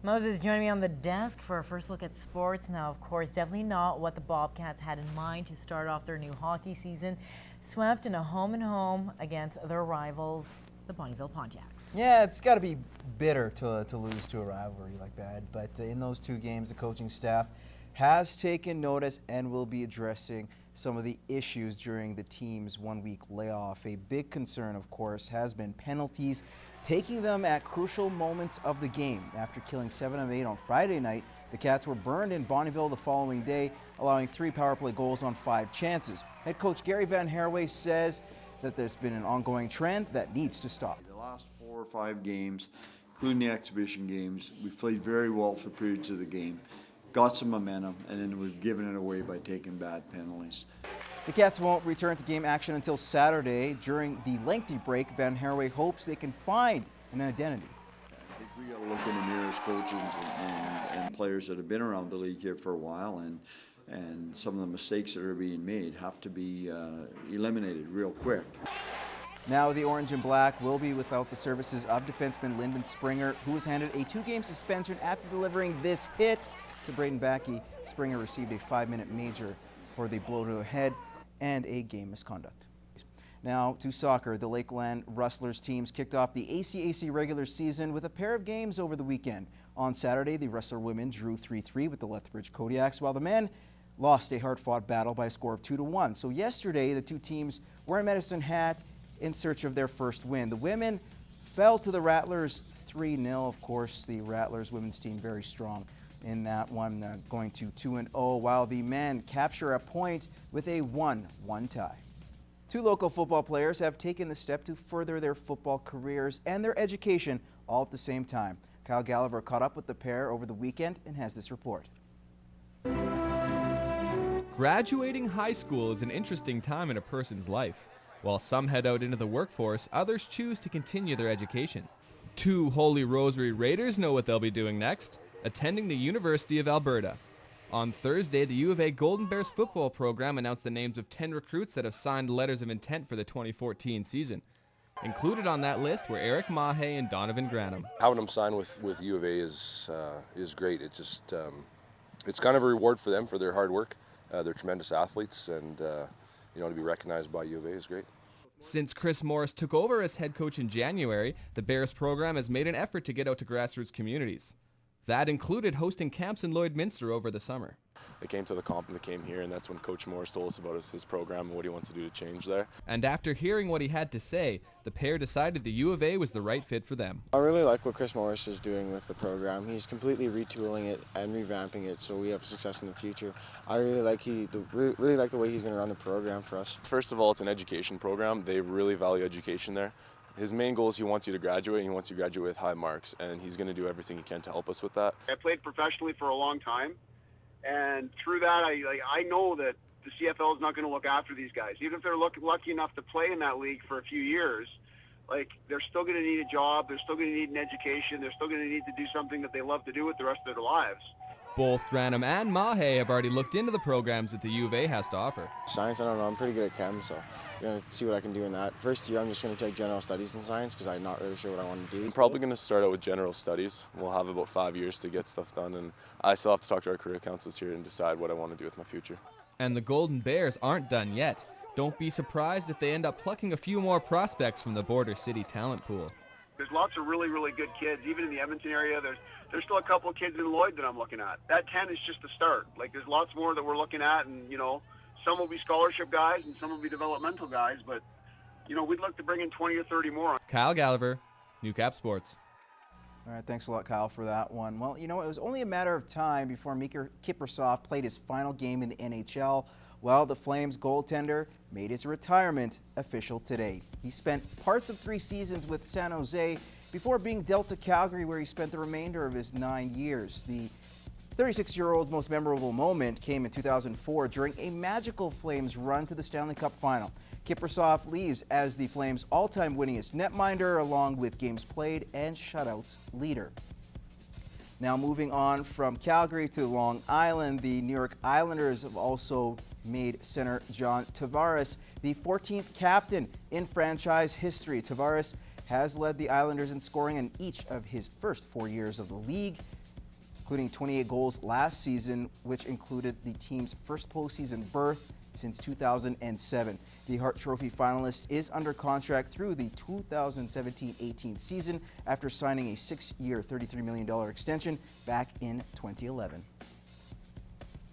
Moses joining me on the desk for a first look at sports. Now, of course, definitely not what the Bobcats had in mind to start off their new hockey season. Swept in a home-and-home against their rivals, the Bonnyville Pontiacs. Yeah, it's got to be bitter to lose to a rivalry like that. But in those two games, the coaching staff has taken notice and will be addressing some of the issues during the team's one-week layoff. A big concern, of course, has been penalties, taking them at crucial moments of the game. After killing 7 of 8 on Friday night, the Cats were burned in Bonnyville the following day, allowing 3 power play goals on 5 chances. Head coach Gary Van Herway says that there's been an ongoing trend that needs to stop. The last 4 or 5 games, including the exhibition games, we've played very well for periods of the game, got some momentum, and then we've given it away by taking bad penalties. The Cats won't return to game action until Saturday. During the lengthy break, Van Herway hopes they can find an identity. I think we got to look in the mirror as coaches and players that have been around the league here for a while, and some of the mistakes that are being made have to be eliminated real quick. Now the Orange and Black will be without the services of defenseman Lyndon Springer, who was handed a 2-game suspension after delivering this hit to Braden Backey. Springer received a 5-minute major for the blow to the head and a game misconduct. Now to soccer, the Lakeland Rustlers teams kicked off the ACAC regular season with a pair of games over the weekend. On Saturday, the Rustler women drew 3-3 with the Lethbridge Kodiaks, while the men lost a hard-fought battle by a score of 2-1. So yesterday, the two teams were in Medicine Hat in search of their first win. The women fell to the Rattlers 3-0. Of course, the Rattlers women's team very strong in that one, going to 2-0, while the men capture a point with a 1-1 tie. Two local football players have taken the step to further their football careers and their education all at the same time. Kyle Gallagher caught up with the pair over the weekend and has this report. Graduating high school is an interesting time in a person's life. While some head out into the workforce, others choose to continue their education. Two Holy Rosary Raiders know what they'll be doing next, attending the University of Alberta. On Thursday, the U of A Golden Bears football program announced the names of 10 recruits that have signed letters of intent for the 2014 season. Included on that list were Eric Mahe and Donovan Granum. Having them sign with U of A is great. It just it's kind of a reward for them for their hard work. They're tremendous athletes, and to be recognized by U of A is great. Since Chris Morris took over as head coach in January, the Bears program has made an effort to get out to grassroots communities. That included hosting camps in Lloydminster over the summer. They came to the comp and they came here, and that's when Coach Morris told us about his program and what he wants to do to change there. And after hearing what he had to say, the pair decided the U of A was the right fit for them. I really like what Chris Morris is doing with the program. He's completely retooling it and revamping it so we have success in the future. I really like the way he's going to run the program for us. First of all, it's an education program. They really value education there. His main goal is he wants you to graduate, and he wants you to graduate with high marks, and he's going to do everything he can to help us with that. I played professionally for a long time, and through that, I know that the CFL is not going to look after these guys. Even if they're lucky enough to play in that league for a few years, they're still going to need a job, they're still going to need an education, they're still going to need to do something that they love to do with the rest of their lives. Both Granum and Mahe have already looked into the programs that the U of A has to offer. Science, I don't know, I'm pretty good at chem, so I'm going to see what I can do in that. First year, I'm just going to take general studies in science because I'm not really sure what I want to do. I'm probably going to start out with general studies. We'll have about 5 years to get stuff done, and I still have to talk to our career counselors here and decide what I want to do with my future. And the Golden Bears aren't done yet. Don't be surprised if they end up plucking a few more prospects from the Border City talent pool. There's lots of really, really good kids. Even in the Edmonton area, there's still a couple of kids in Lloyd that I'm looking at. That 10 is just the start. There's lots more that we're looking at, and, some will be scholarship guys and some will be developmental guys, but, we'd look to bring in 20 or 30 more. Kyle Gallagher, Newcap Sports. All right, thanks a lot, Kyle, for that one. Well, it was only a matter of time before Mika Kiprusoff played his final game in the NHL. Well, the Flames goaltender made his retirement official today. He spent parts of 3 seasons with San Jose before being dealt to Calgary, where he spent the remainder of his 9 years. The 36-year-old's most memorable moment came in 2004 during a magical Flames run to the Stanley Cup final. Kiprusoff leaves as the Flames' all-time winningest netminder, along with games played and shutouts leader. Now moving on from Calgary to Long Island, the New York Islanders have also made center John Tavares the 14th captain in franchise history. Tavares has led the Islanders in scoring in each of his first 4 years of the league. including 28 goals last season, which included the team's first postseason berth since 2007. The Hart Trophy finalist is under contract through the 2017-18 season after signing a 6-year, $33 million extension back in 2011.